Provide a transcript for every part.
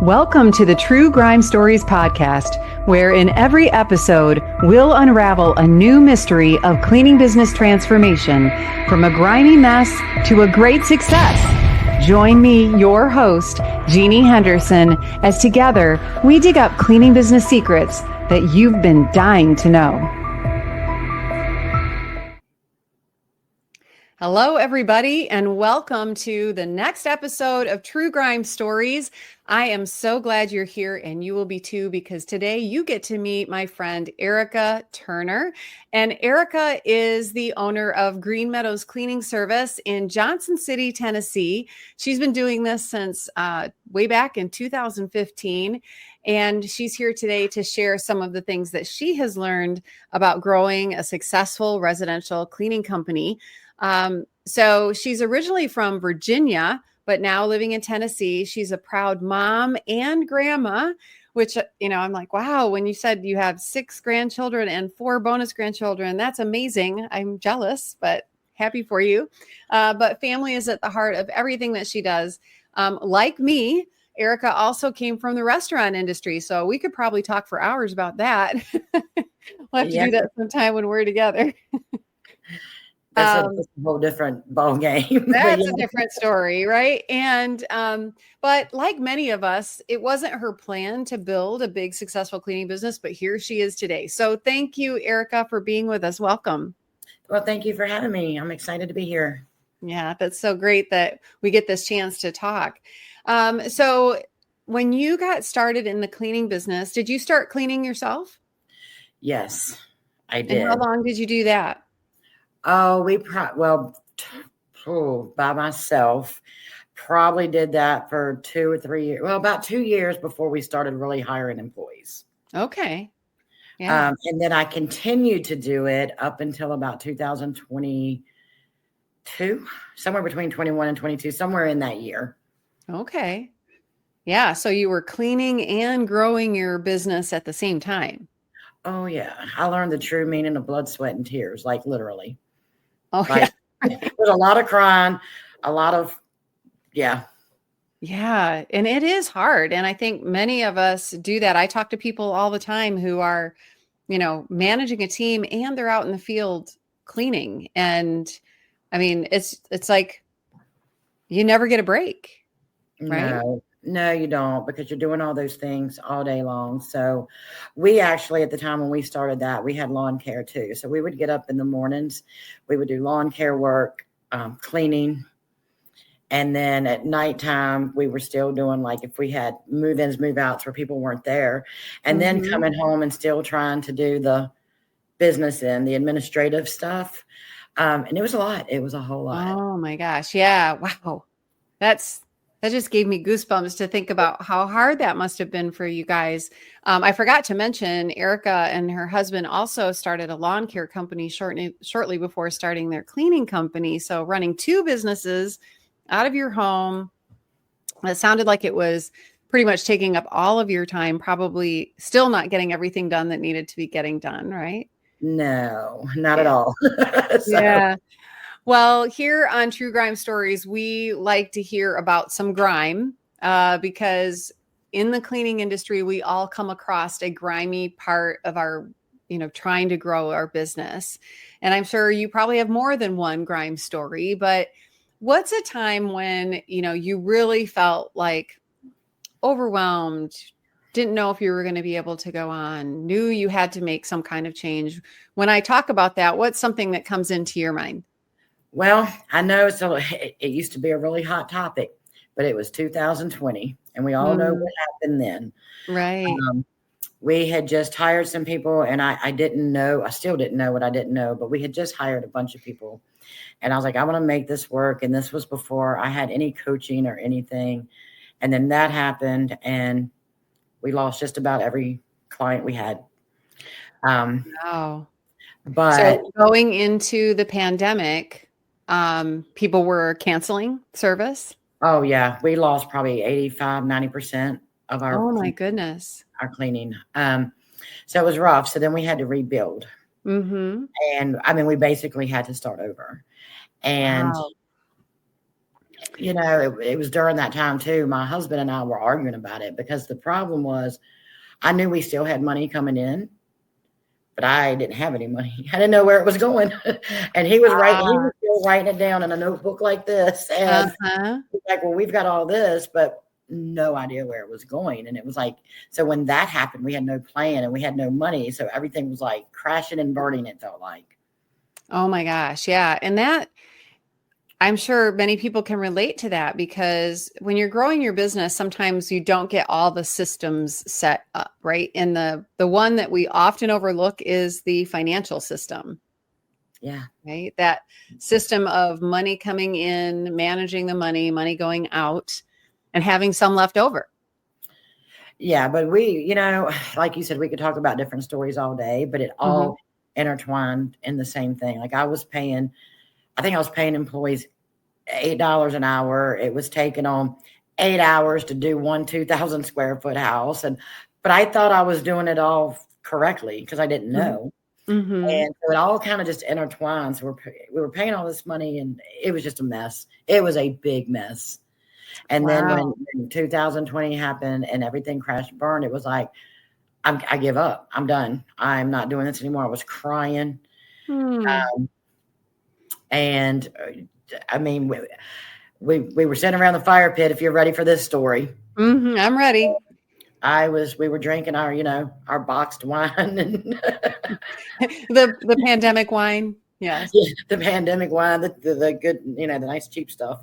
Welcome to the True Grime Stories podcast, where in every episode, we'll unravel a new mystery of cleaning business transformation from a grimy mess to a great success. Join me, your host, Jeannie Henderson, as together we dig up cleaning business secrets that you've been dying to know. Hello, everybody, and welcome to the next episode of True Grime Stories. I am so glad you're here, and you will be too, because today you get to meet my friend Erica Turner. And Erica is the owner of Green Meadow Cleaning Service in Johnson City, Tennessee. She's been doing this since way back in 2015. And she's here today to share some of the things that she has learned about growing a successful residential cleaning company. So she's originally from Virginia, but now living in Tennessee. She's a proud mom and grandma, which, I'm like, wow, when you said you have 6 grandchildren and 4 bonus grandchildren, that's amazing. I'm jealous, but happy for you. But family is at the heart of everything that she does. Like me, Erica also came from the restaurant industry, so we could probably talk for hours about that. We'll have to do that sometime when we're together. That's a whole different ball game. That's a different story, right? And but like many of us, it wasn't her plan to build a big, successful cleaning business, but here she is today. So thank you, Erica, for being with us. Welcome. Well, thank you for having me. I'm excited to be here. Yeah, that's so great that we get this chance to talk. So when you got started in the cleaning business, did you start cleaning yourself? Yes, I did. And how long did you do that? Oh, by myself, probably did that for 2 or 3 years. Well, about 2 years before we started really hiring employees. Okay. Yeah. And then I continued to do it up until about 2022, somewhere between 21 and 22, somewhere in that year. Okay. Yeah. So you were cleaning and growing your business at the same time. Oh, yeah. I learned the true meaning of blood, sweat, and tears, like literally. Oh, like, yeah. There's a lot of crying, a lot of, yeah. Yeah. And it is hard. And I think many of us do that. I talk to people all the time who are, managing a team and they're out in the field cleaning. And I mean, it's like you never get a break, right? No, you don't, because you're doing all those things all day long. So we actually, at the time when we started that, we had lawn care too. So we would get up in the mornings, we would do lawn care work, cleaning. And then at nighttime, we were still doing, like, if we had move-ins, move-outs where people weren't there, and then coming home and still trying to do the business and the administrative stuff. And it was a lot. It was a whole lot. Oh my gosh. Yeah. Wow. That just gave me goosebumps to think about how hard that must have been for you guys. I forgot to mention Erica and her husband also started a lawn care company shortly before starting their cleaning company. So running 2 businesses out of your home, it sounded like it was pretty much taking up all of your time, probably still not getting everything done that needed to be getting done, right? No, not at all. Yeah. Well, here on True Grime Stories, we like to hear about some grime because in the cleaning industry, we all come across a grimy part of our, trying to grow our business. And I'm sure you probably have more than one grime story, but what's a time when, you really felt like overwhelmed, didn't know if you were going to be able to go on, knew you had to make some kind of change? When I talk about that, what's something that comes into your mind? Well, I know it used to be a really hot topic, but it was 2020, and we all know what happened then. Right. We had just hired some people, and I didn't know, I still didn't know what I didn't know, but we had just hired a bunch of people. And I was like, I want to make this work. And this was before I had any coaching or anything. And then that happened, and we lost just about every client we had. Wow. But so going into the pandemic, people were canceling service. Oh yeah. We lost probably 85-90% of our, oh my goodness, our cleaning. So it was rough. So then we had to rebuild. And I mean, we basically had to start over. And wow. it was during that time too. My husband and I were arguing about it because the problem was I knew we still had money coming in, but I didn't have any money. I didn't know where it was going. And he was still writing it down in a notebook like this. And he's like, well, we've got all this, but no idea where it was going. And it was like, so when that happened, we had no plan and we had no money. So everything was like crashing and burning, it felt like. Oh my gosh. Yeah. And that, I'm sure many people can relate to that, because when you're growing your business, sometimes you don't get all the systems set up, right? And the one that we often overlook is the financial system. Yeah. Right. That system of money coming in, managing the money going out, and having some left over. Yeah. But we, like you said, we could talk about different stories all day, but it all intertwined in the same thing. Like I was paying employees $8 an hour. It was taking on 8 hours to do one 2,000 square foot house. But I thought I was doing it all correctly because I didn't know. And so it all kind of just intertwined. So we were paying all this money and it was just a mess. It was a big mess. And then when 2020 happened and everything crashed and burned, it was like, I give up. I'm done. I'm not doing this anymore. I was crying. And I mean, we were sitting around the fire pit. If you're ready for this story, I'm ready. We were drinking our boxed wine and the pandemic wine. Yes. Yeah, the pandemic wine, the good, the nice cheap stuff.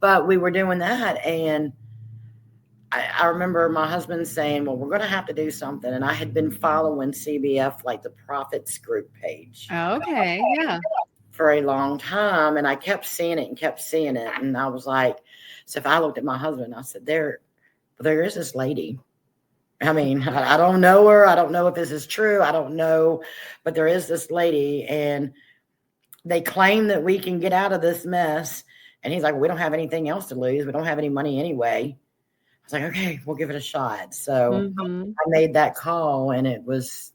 But we were doing that. And I remember my husband saying, well, we're going to have to do something. And I had been following CBF, like the Profits Group page. Okay. Yeah. For a long time. And I kept seeing it. And I was like, so if I looked at my husband, I said, there is this lady. I mean, I don't know her. I don't know if this is true. I don't know, but there is this lady and they claim that we can get out of this mess. And he's like, we don't have anything else to lose. We don't have any money anyway. I was like, okay, we'll give it a shot. So I made that call and it was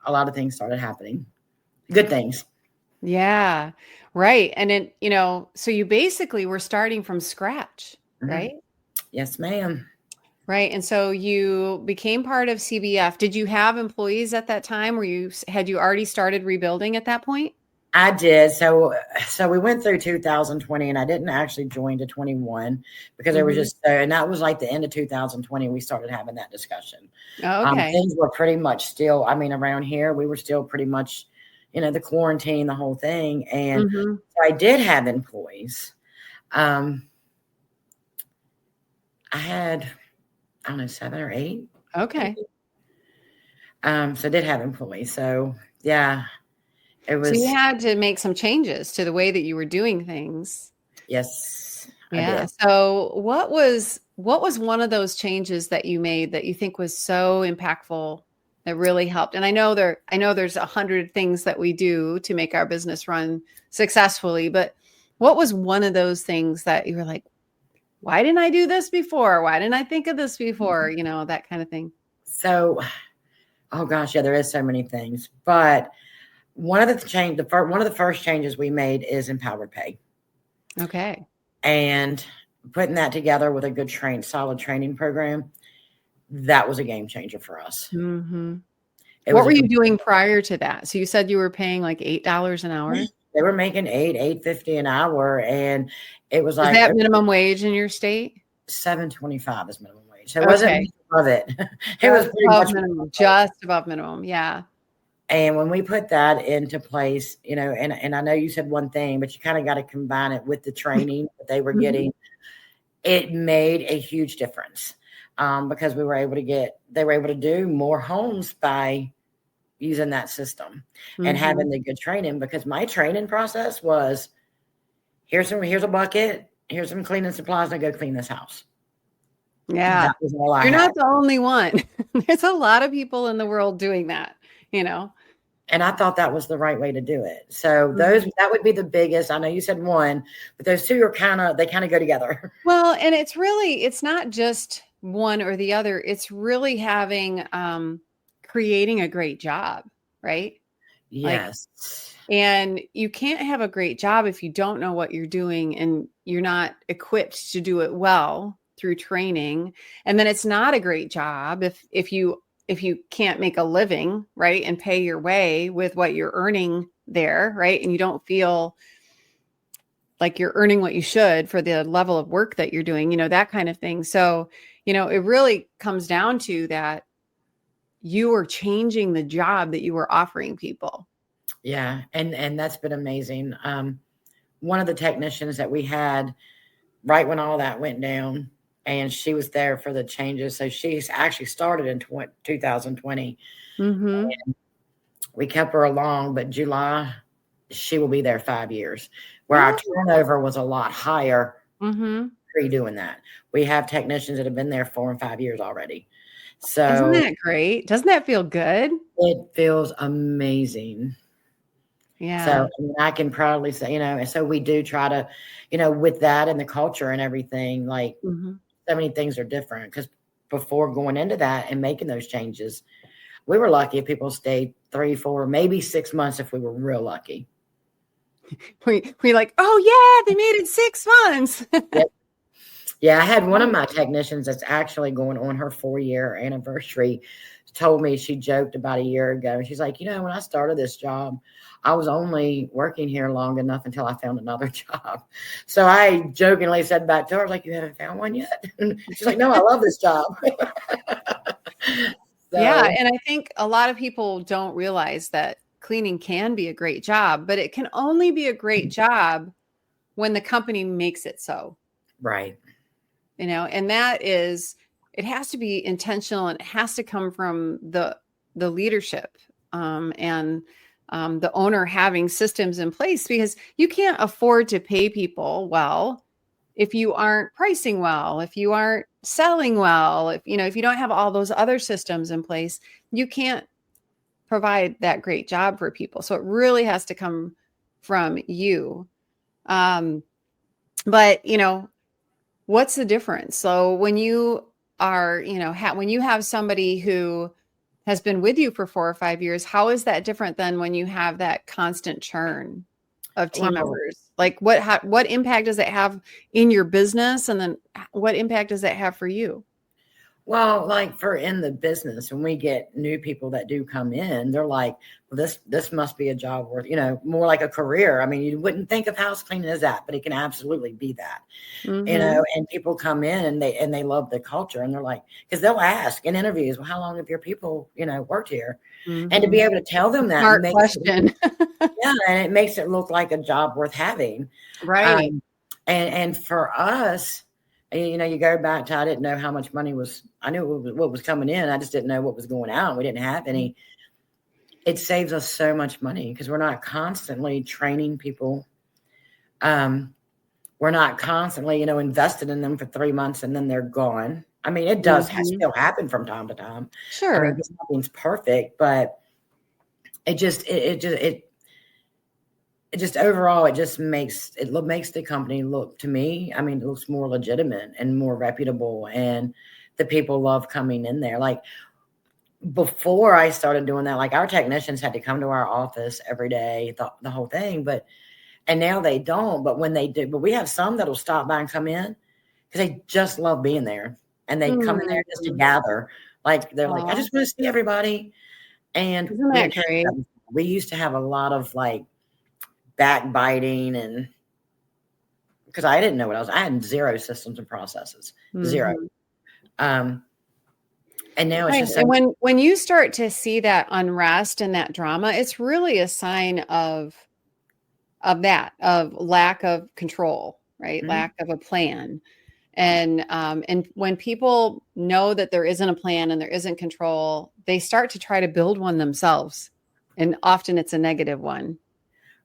a lot of things started happening. Good things. Yeah. Right. And then, so you basically were starting from scratch, right? Yes, ma'am. Right. And so you became part of CBF. Did you have employees at that time? Had you already started rebuilding at that point? I did. So we went through 2020 and I didn't actually join to 21 because there was just, and that was like the end of 2020. We started having that discussion. Oh, okay. Things were pretty much still, around here, we were still pretty much, the quarantine, the whole thing. And so I did have employees. I had, I don't know, 7 or 8. Okay. So I did have employees. So yeah. It was. So you had to make some changes to the way that you were doing things. Yes. Yeah. I did. So what was one of those changes that you made that you think was so impactful that really helped? And I know there's 100 things that we do to make our business run successfully, but what was one of those things that you were like, why didn't I do this before? Why didn't I think of this before? That kind of thing. So, oh gosh, yeah, there is so many things, but one of the first changes we made is empowered pay. Okay. And putting that together with a good solid training program, that was a game changer for us. What were you doing prior to that? So you said you were paying like $8 an hour. They were making $8.50 an hour, and it was like, is that minimum wage in your state? $7.25 is minimum wage. So it wasn't above it. It was pretty much minimum, just above minimum. Yeah. And when we put that into place, and I know you said one thing, but you kind of got to combine it with the training that they were getting. It made a huge difference because they were able to do more homes by using that system and having the good training. Because my training process was, here's a bucket, here's some cleaning supplies, now go clean this house. Yeah. That was all I You're had. not the only one. There's a lot of people in the world doing that, And I thought that was the right way to do it. So that would be the biggest. I know you said one, but those two are they kind of go together. Well, and it's not just one or the other. It's really creating a great job, right? Yes. And you can't have a great job if you don't know what you're doing and you're not equipped to do it well through training. And then it's not a great job if you can't make a living, right, and pay your way with what you're earning there, right? And you don't feel like you're earning what you should for the level of work that you're doing, that kind of thing. So, it really comes down to that you are changing the job that you were offering people. Yeah. And that's been amazing. One of the technicians that we had right when all that went down, and she was there for the changes. So she's actually started in 2020. Mm-hmm. We kept her along, but July, she will be there 5 years, where our Oh. turnover was a lot higher Mm-hmm. pre-doing that. We have technicians that have been there 4 and 5 years already. So Isn't that great? Doesn't that feel good? it feels amazing. Yeah. So I can proudly say, and so we do try to, with that and the culture and everything, like Mm-hmm. so many things are different because before going into that and making those changes, we were lucky if people stayed 3, 4, maybe 6 months if we were real lucky. We like, oh yeah, they made it 6 months. Yep. Yeah, I had one of my technicians that's actually going on her 4-year anniversary told me, she joked about a year ago. She's like, when I started this job, I was only working here long enough until I found another job. So I jokingly said back to her, I was like, you haven't found one yet? She's like, no, I love this job. Yeah. And I think a lot of people don't realize that cleaning can be a great job, but it can only be a great job when the company makes it so. Right. And that is, it has to be intentional and it has to come from the leadership and the owner having systems in place, because you can't afford to pay people well if you aren't pricing well, if you aren't selling well, if you don't have all those other systems in place, you can't provide that great job for people. So it really has to come from you. But what's the difference? So when you are, when you have somebody who has been with you for 4 or 5 years, how is that different than when you have that constant churn of team members? Like what impact does it have in your business? And then what impact does that have for you? Well, like for in the business, when we get new people that do come in, they're like, well, this must be a job worth, more like a career. I mean, you wouldn't think of house cleaning as that, but it can absolutely be that, Mm-hmm. and people come in and they love the culture, and they're like, because they'll ask in interviews, well, how long have your people, worked here? Mm-hmm. And to be able to tell them that Smart question. yeah, and it makes it look like a job worth having. Right. And for us, you go back to, I didn't know how much money I knew what was coming in. I just didn't know what was going out. We didn't have any. It saves us so much money because we're not constantly training people. We're not constantly, invested in them for 3 months and then they're gone. I mean, it does still happen from time to time. Sure. I mean, nothing's perfect, but it just overall, it just makes the company look, to me, I mean, it looks more legitimate and more reputable, and the people love coming in there. Like before I started doing that, like our technicians had to come to our office every day, the whole thing, and now they don't. But when they do, but we have some that'll stop by and come in because they just love being there, and they come in there just to gather. Like they're like, I just want to see everybody. And isn't that great? We used to have a lot of like backbiting, and because I didn't know what I had zero systems and processes, zero. And now it's just and when you start to see that unrest and that drama, it's really a sign of lack of control, right? Lack of a plan. And when people know that there isn't a plan and there isn't control, they start to try to build one themselves. And often it's a negative one.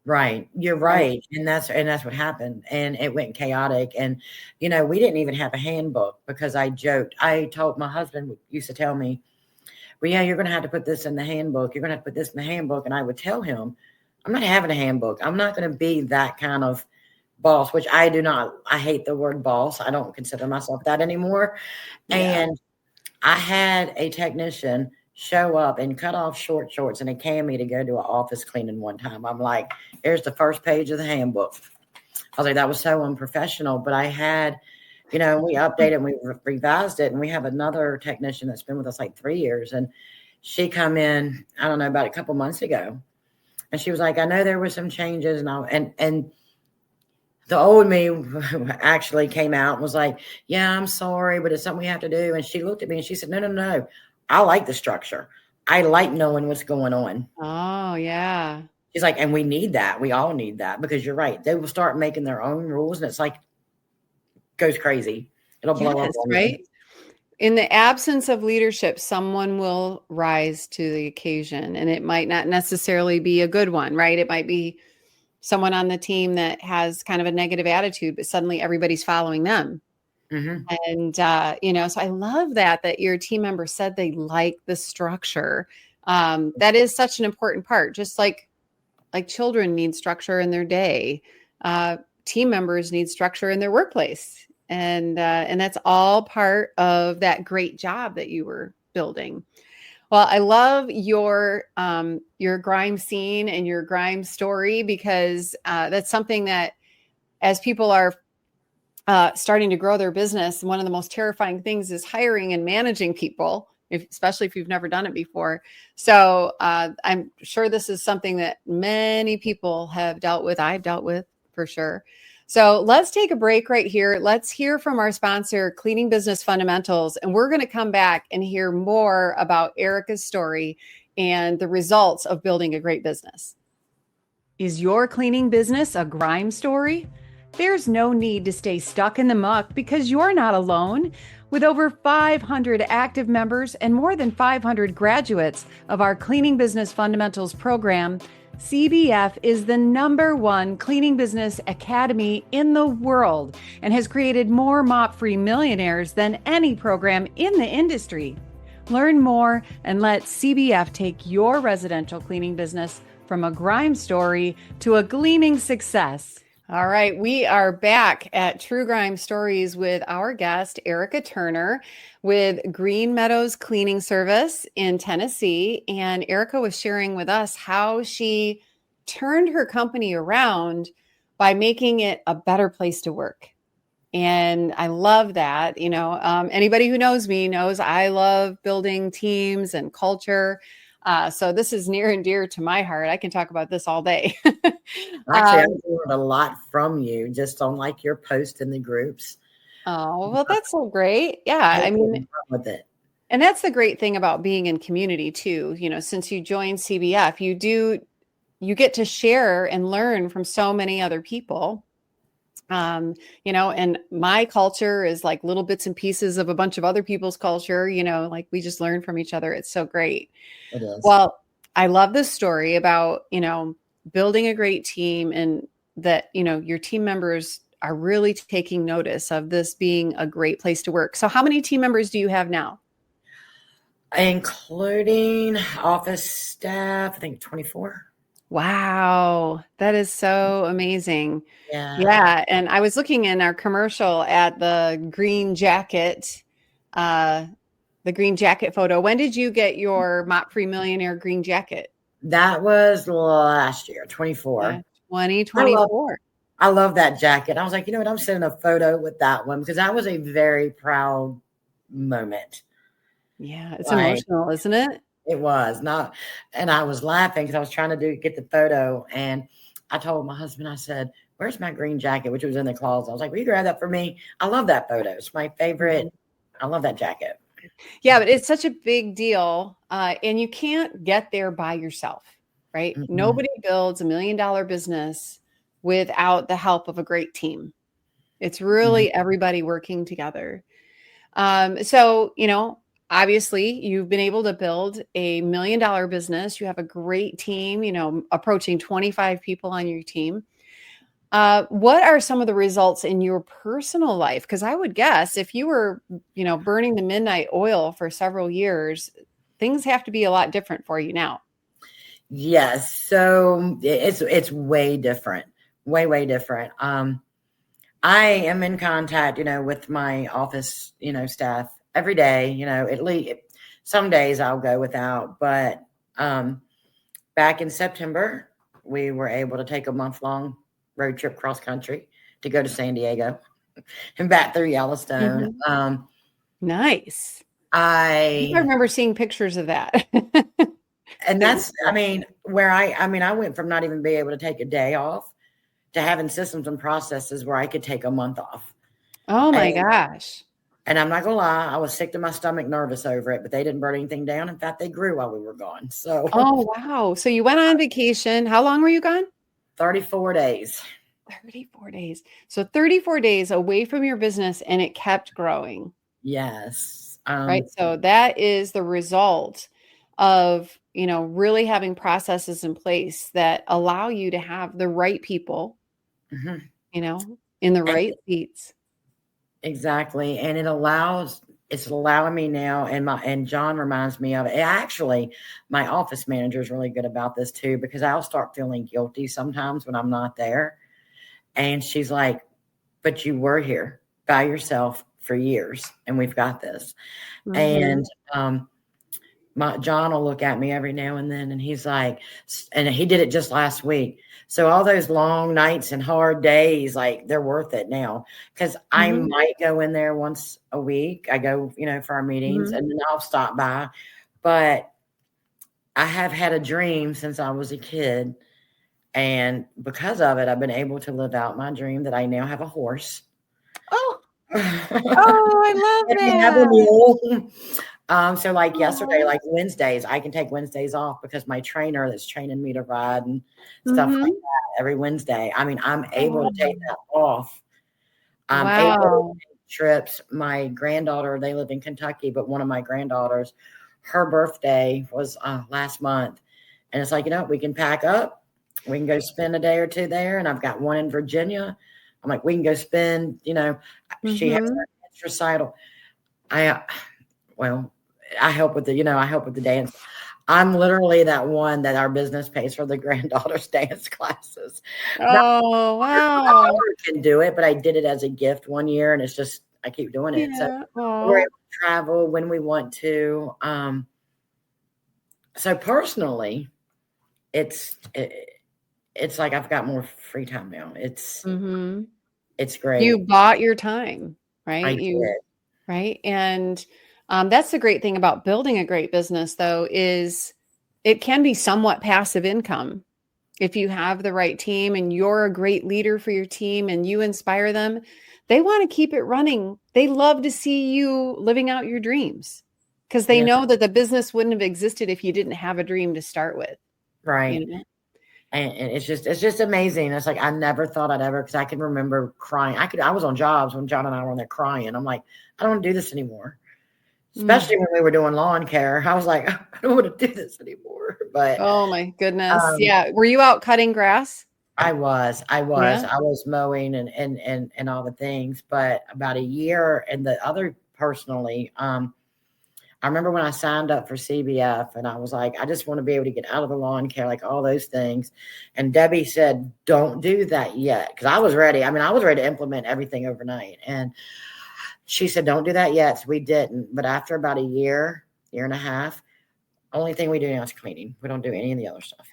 Right. You're right. And that's what happened. And it went chaotic. And, we didn't even have a handbook because I joked. I told my husband used to tell me, well, yeah, you're going to have to put this in the handbook. You're going to have to put this in the handbook. And I would tell him, I'm not having a handbook. I'm not going to be that kind of boss, which I do not. I hate the word boss. I don't consider myself that anymore. Yeah. And I had a technician. show up in cut off short shorts and a cami to go to an office cleaning one time. I'm like, here's the first page of the handbook. I was like, that was so unprofessional. But I had, we updated and we revised it. And we have another technician that's been with us like 3 years. And she come in, I don't know, about a couple months ago. And she was like, I know there were some changes. And the old me actually came out and was like, yeah, I'm sorry, but it's something we have to do. And she looked at me and she said, no. I like the structure. I like knowing what's going on. Oh, yeah. She's like, and we need that. We all need that, because you're right. They will start making their own rules and it's like, goes crazy. It'll blow up. Right? In the absence of leadership, someone will rise to the occasion, and it might not necessarily be a good one, right? It might be someone on the team that has kind of a negative attitude, but suddenly everybody's following them. Mm-hmm. And, so I love that your team members said they like the structure. That is such an important part, just like children need structure in their day. Team members need structure in their workplace. And that's all part of that great job that you were building. Well, I love your grime scene and your grime story, because that's something that, as people are starting to grow their business, one of the most terrifying things is hiring and managing people, especially if you've never done it before. So I'm sure this is something that many people have dealt with. I've dealt with, for sure. So let's take a break right here. Let's hear from our sponsor, Cleaning Business Fundamentals, and we're going to come back and hear more about Erica's story and the results of building a great business. Is your cleaning business a grime story? There's no need to stay stuck in the muck, because you're not alone. With over 500 active members and more than 500 graduates of our Cleaning Business Fundamentals program, CBF is the #1 cleaning business academy in the world and has created more mop-free millionaires than any program in the industry. Learn more and let CBF take your residential cleaning business from a grime story to a gleaming success. All right, we are back at True Grime Stories with our guest, Erica Turner, with Green Meadow Cleaning Service in Tennessee. And Erica was sharing with us how she turned her company around by making it a better place to work. And I love that. Anybody who knows me knows I love building teams and culture. So this is near and dear to my heart. I can talk about this all day. Actually, I learned a lot from you just on like your post in the groups. Oh, well, that's so great. Yeah. I mean, with it. And that's the great thing about being in community too. Since you joined CBF, you get to share and learn from so many other people. And my culture is like little bits and pieces of a bunch of other people's culture, like we just learn from each other. It's so great. It is. Well, I love this story about, building a great team, and that, your team members are really taking notice of this being a great place to work. So how many team members do you have now? Including office staff, I think 24. Wow. That is so amazing. Yeah. Yeah. And I was looking in our commercial at the green jacket photo. When did you get your Mop-Free Millionaire green jacket? That was last year, 24. Yeah, 2024. I love that jacket. I was like, you know what? I'm sending a photo with that one, because that was a very proud moment. Yeah. It's emotional, isn't it? It was not. And I was laughing because I was trying to get the photo. And I told my husband, I said, where's my green jacket, which was in the closet? I was like, will you grab that for me? I love that photo. It's my favorite. I love that jacket. Yeah, but it's such a big deal. And you can't get there by yourself, right? Mm-hmm. Nobody builds $1 million business without the help of a great team. It's really everybody working together. So, obviously you've been able to build a $1 million business. You have a great team, approaching 25 people on your team. What are some of the results in your personal life? Because I would guess if you were, burning the midnight oil for several years, things have to be a lot different for you now. Yes. So it's way different, way different. I am in contact, with my office, staff every day, at least some days I'll go without. But back in September, we were able to take a month-long road trip cross country to go to San Diego and back through Yellowstone. Nice. I remember seeing pictures of that. And that's, where I went from not even being able to take a day off to having systems and processes where I could take a month off. Oh my gosh. And I'm not going to lie, I was sick to my stomach, nervous over it, but they didn't burn anything down. In fact, they grew while we were gone. So, oh, wow. So you went on vacation. How long were you gone? 34 days. 34 days. So 34 days away from your business, and it kept growing. Yes. Right. So that is the result of, really having processes in place that allow you to have the right people, in the right seats. Exactly. And it's allowing me now. And John reminds me of it. Actually, my office manager is really good about this too, because I'll start feeling guilty sometimes when I'm not there. And she's like, but you were here by yourself for years and we've got this. And, John will look at me every now and then and he's like, and he did it just last week. So all those long nights and hard days, like they're worth it now. Cause I might go in there once a week. I go, for our meetings and then I'll stop by. But I have had a dream since I was a kid. And because of it, I've been able to live out my dream that I now have a horse. Oh, I love that. Have a mule. So like yesterday, like Wednesdays, I can take Wednesdays off because my trainer that's training me to ride and stuff like that every Wednesday. I'm able to take that off. I'm able to take trips. My granddaughter, they live in Kentucky, but one of my granddaughters, her birthday was last month. And it's like, we can pack up. We can go spend a day or two there. And I've got one in Virginia. I'm like, we can go spend, she has her recital. I help with the dance. I'm literally that one that our business pays for the granddaughter's dance classes. Oh, wow. I can do it, but I did it as a gift one year and it's just, I keep doing it. So we're able to travel when we want to. So personally, it's like I've got more free time now. It's great. You bought your time, right? I did. Right. And that's the great thing about building a great business, though, is it can be somewhat passive income. If you have the right team and you're a great leader for your team and you inspire them, they want to keep it running. They love to see you living out your dreams because they know that the business wouldn't have existed if you didn't have a dream to start with. Right. And it's just amazing. It's like, I never thought I'd ever, because I can remember crying. I was on jobs when John and I were on there crying. I'm like, I don't want to do this anymore. Especially when we were doing lawn care. I was like, I don't want to do this anymore. But oh my goodness. Were you out cutting grass? I was mowing and all the things, but about a year and the other personally, I remember when I signed up for CBF and I was like, I just want to be able to get out of the lawn care, like all those things. And Debbie said, don't do that yet. Cause I was ready. I was ready to implement everything overnight. And she said, don't do that yet. So we didn't. But after about a year and a half, only thing we do now is cleaning. We don't do any of the other stuff.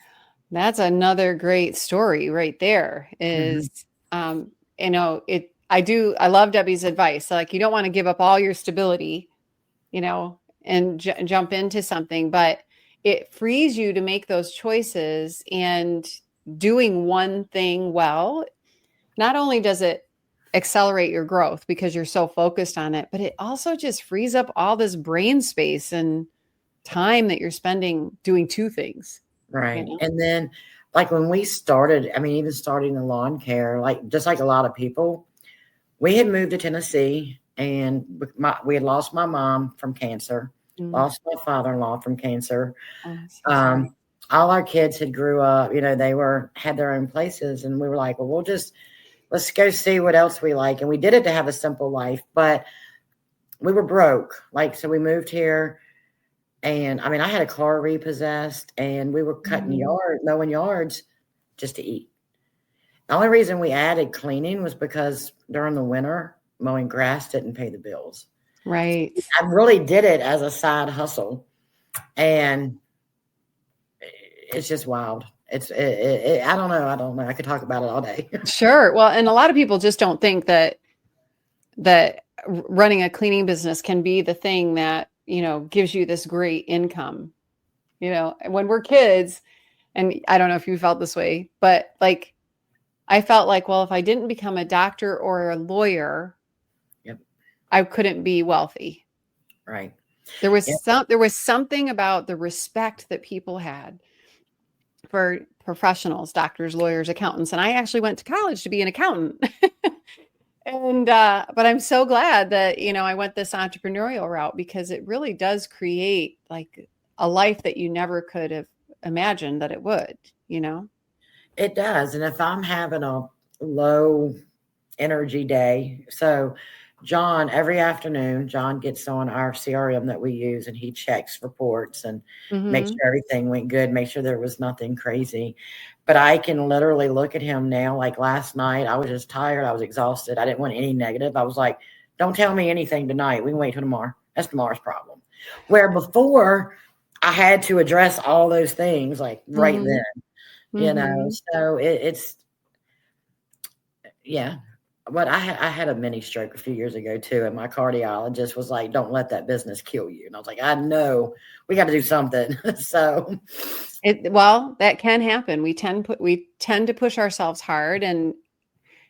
That's another great story right there is, I love Debbie's advice. Like, you don't want to give up all your stability, and jump into something, but it frees you to make those choices. And doing one thing well, not only does it accelerate your growth because you're so focused on it, but it also just frees up all this brain space and time that you're spending doing two things. Right. And then like when we started, even starting the lawn care, like just like a lot of people, we had moved to Tennessee and we had lost my mom from cancer, lost my father-in-law from cancer. All our kids had grew up, they had their own places. And we were like, well, let's go see what else we like. And we did it to have a simple life, but we were broke. So we moved here and I had a car repossessed and we were mowing yards just to eat. The only reason we added cleaning was because during the winter, mowing grass didn't pay the bills. Right. I really did it as a side hustle, and it's just wild. I don't know. I don't know. I could talk about it all day. Sure. Well, and a lot of people just don't think that running a cleaning business can be the thing that, gives you this great income. When we're kids, and I don't know if you felt this way, but like I felt like, well, if I didn't become a doctor or a lawyer, Yep. I couldn't be wealthy. Right. There was Yep. there was something about the respect that people had for professionals, doctors, lawyers, accountants. And I actually went to college to be an accountant. And but I'm so glad that, I went this entrepreneurial route, because it really does create like a life that you never could have imagined that it would. It does. And if I'm having a low energy day, so John, every afternoon, John gets on our CRM that we use, and he checks reports and makes Mm-hmm. sure everything went good, make sure there was nothing crazy. But I can literally look at him now. Like last night, I was just tired. I was exhausted. I didn't want any negative. I was like, don't tell me anything tonight. We can wait till tomorrow. That's tomorrow's problem. Where before I had to address all those things like right Mm-hmm. then, Mm-hmm. so it's, yeah. But I had a mini stroke a few years ago too, and my cardiologist was like, "Don't let that business kill you." And I was like, "I know, we got to do something." So, Well, that can happen. We tend to push ourselves hard, and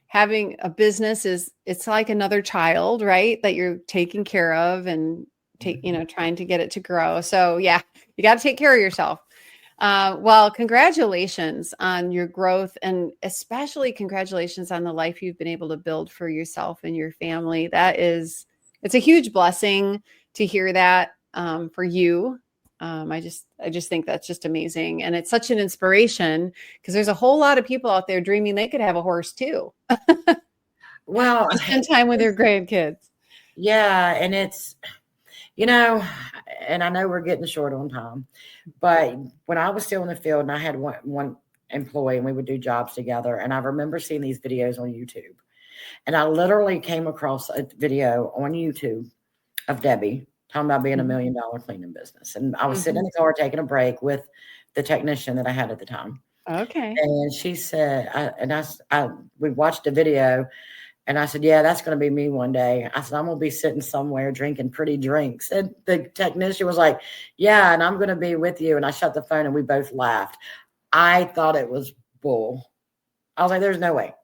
having a business it's like another child, right? That you're taking care of and trying to get it to grow. So yeah, you got to take care of yourself. Well, congratulations on your growth, and especially congratulations on the life you've been able to build for yourself and your family. It's a huge blessing to hear that for you. I just think that's just amazing, and it's such an inspiration, because there's a whole lot of people out there dreaming they could have a horse too, well, to spend time with their grandkids. yeah, and it's, you know, and I know we're getting short on time, but when I was still in the field and I had one employee and we would do jobs together, and I remember seeing these videos on YouTube, and I literally came across a video on YouTube of Debbie talking about being a $1 Mhm. million cleaning business. And I was sitting in Mhm. the car taking a break with the technician that I had at the time. Okay. And she said, we watched the video, and I said, "Yeah, that's going to be me one day." I said, "I'm going to be sitting somewhere drinking pretty drinks." And the technician was like, "Yeah, and I'm going to be with you." And I shut the phone and we both laughed. I thought it was bull. I was like, "There's no way.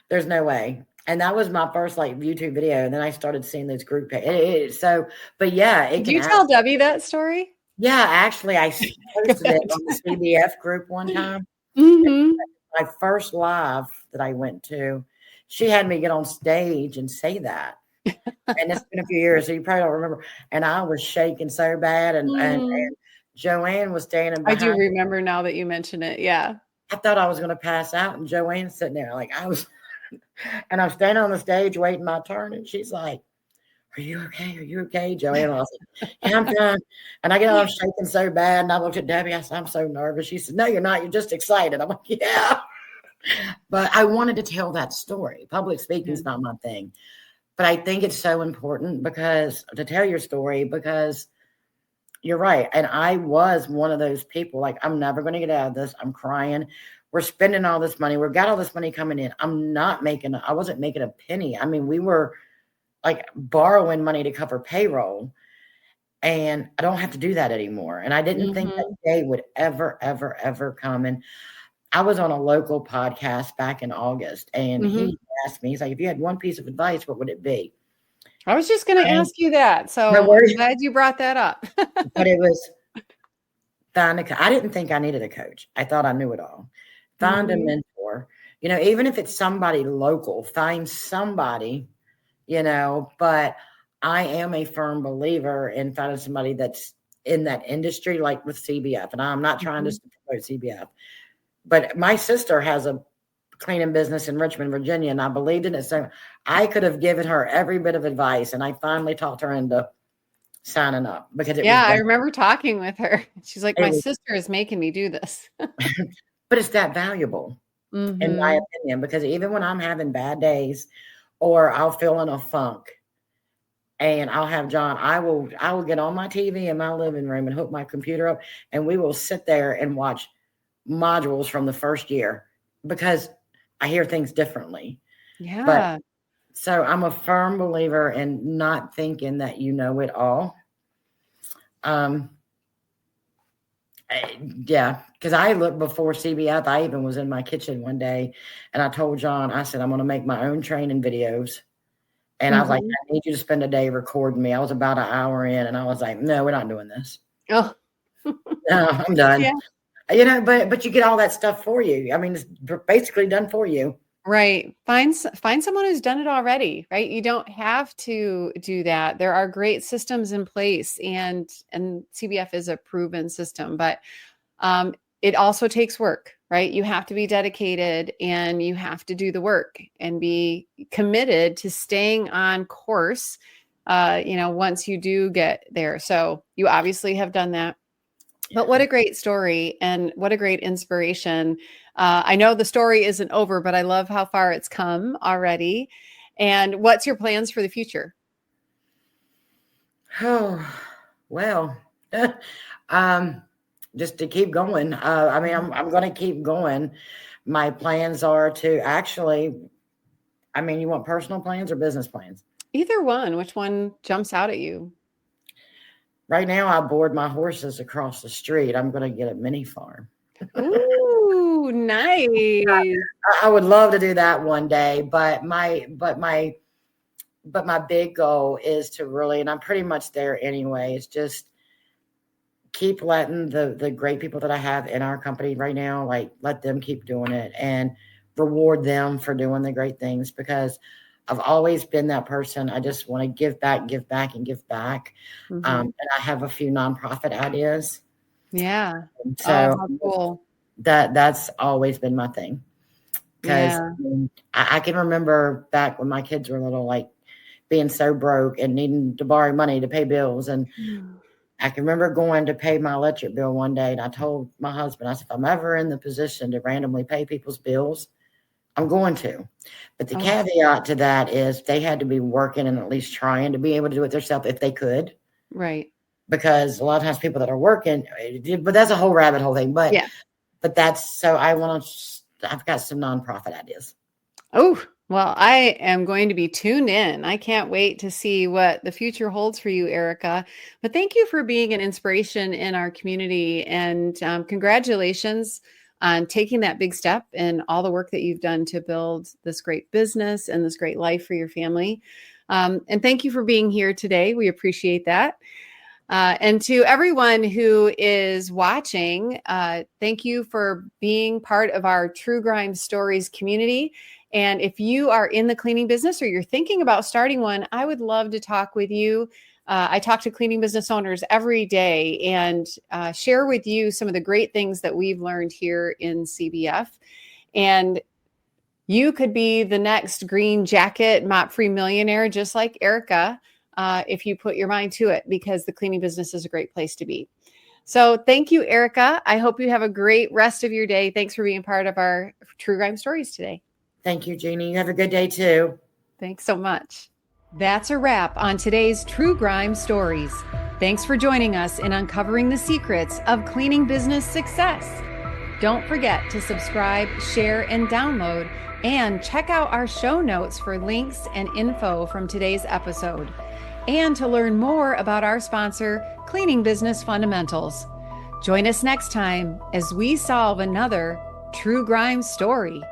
There's no way." And that was my first like YouTube video. And then I started seeing those group. But yeah, it Did can you ask. tell Debbie that story? Yeah, actually, I posted it Good. on the CBF group one time. Mhm. My first live that I went to, she had me get on stage and say that. And it's been a few years, so you probably don't remember. And I was shaking so bad, and Mm. Joanne was standing I do behind me. remember now that you mention it. Yeah. I thought I was going to pass out, and Joanne's sitting there like I was, and I'm standing on the stage waiting my turn, and she's like, "Are you okay? Are you okay, Joanne?" I was like, "Yeah, I'm fine." And I get out, I'm shaking so bad. And I looked at Debbie. I said, "I'm so nervous." She said, "No, you're not. You're just excited." I'm like, "Yeah." But I wanted to tell that story. Public speaking Yeah. is not my thing. But I think it's so important because to tell your story, because you're right. And I was one of those people like, I'm never going to get out of this. I'm crying. We're spending all this money. We've got all this money coming in. I wasn't making a penny. I mean, we were like borrowing money to cover payroll. And I don't have to do that anymore. And I didn't think that Mhm. day would ever, ever, ever come. And I was on a local podcast back in August, and Mhm. he asked me, he's like, "If you had one piece of advice, what would it be?" I was just going to And ask you that. no So I'm worries, glad you brought that up. but it was I didn't think I needed a coach. I thought I knew it all. Find a Mhm. mentor, even if it's somebody local, find somebody, but I am a firm believer in finding somebody that's in that industry, like with CBF. And I'm not trying to Mhm. promote CBF, but my sister has a cleaning business in Richmond, Virginia, and I believed in it. So I could have given her every bit of advice, and I finally talked her into signing up because it was Yeah, I that remember talking with her. She's like, it my was, sister is making me do this. but it's that valuable in my Mhm. opinion, because even when I'm having bad days or I'll feel in a funk, and I'll have John. I will get on my TV in my living room and hook my computer up, and we will sit there and watch modules from the first year because I hear things differently. But Yeah. so I'm a firm believer in not thinking that you know it all. Um, yeah, because I looked before CBF. I even was in my kitchen one day, and I told John, I said, I'm going to make my own training videos. And I was like, Mhm. I need you to spend a day recording me. I was about an hour in, and I was like, no, we're not doing this. Oh, No, I'm done. yeah. But you get all that stuff for you. I mean, it's basically done for you. Right. Find someone who's done it already, right? You don't have to do that. There are great systems in place, and CBF is a proven system, but it also takes work, right? You have to be dedicated and you have to do the work and be committed to staying on course, once you do get there. So you obviously have done that. But what a great story and what a great inspiration. I know the story isn't over, but I love how far it's come already. And what's your plans for the future? Oh, well, um, just to keep going. I mean, I'm going to keep going. My plans are to actually. I mean, you want personal plans or business plans? Either one, which one jumps out at you? Right now, I board my horses across the street. I'm going to get a mini farm. Ooh, nice. I would love to do that one day, but my big goal is to really, and I'm pretty much there anyway, is just keep letting the great people that I have in our company right now, like let them keep doing it and reward them for doing the great things because I've always been that person. I just want to give back, and give back. Mhm. And I have a few nonprofit ideas. Yeah. Oh, So how cool. that's always been my thing. Because Yeah. I can remember back when my kids were little, like being so broke and needing to borrow money to pay bills. And I can remember going to pay my electric bill one day, and I told my husband, I said, if I'm ever in the position to randomly pay people's bills, I'm going to. But the Oh, caveat to that is they had to be working and at least trying to be able to do it themselves if they could. right. Because a lot of times people that are working, but that's a whole rabbit hole thing. But Yeah. that's so I want to. I've got some nonprofit ideas. Oh, well, I am going to be tuned in. I can't wait to see what the future holds for you, Erica. But thank you for being an inspiration in our community. And congratulations on taking that big step and all the work that you've done to build this great business and this great life for your family. And thank you for being here today. We appreciate that. And to everyone who is watching, thank you for being part of our True Grime Stories community. And if you are in the cleaning business or you're thinking about starting one, I would love to talk with you. I talk to cleaning business owners every day and share with you some of the great things that we've learned here in CBF. And you could be the next green jacket, mop-free millionaire, just like Erica, if you put your mind to it, because the cleaning business is a great place to be. So thank you, Erica. I hope you have a great rest of your day. Thanks for being part of our True Grime Stories today. Thank you, Jeannie. You have a good day too. Thanks so much. That's a wrap on today's True Grime Stories. Thanks for joining us in uncovering the secrets of cleaning business success. Don't forget to subscribe, share, and download, and check out our show notes for links and info from today's episode, and to learn more about our sponsor, Cleaning Business Fundamentals. Join us next time as we solve another True Grime story.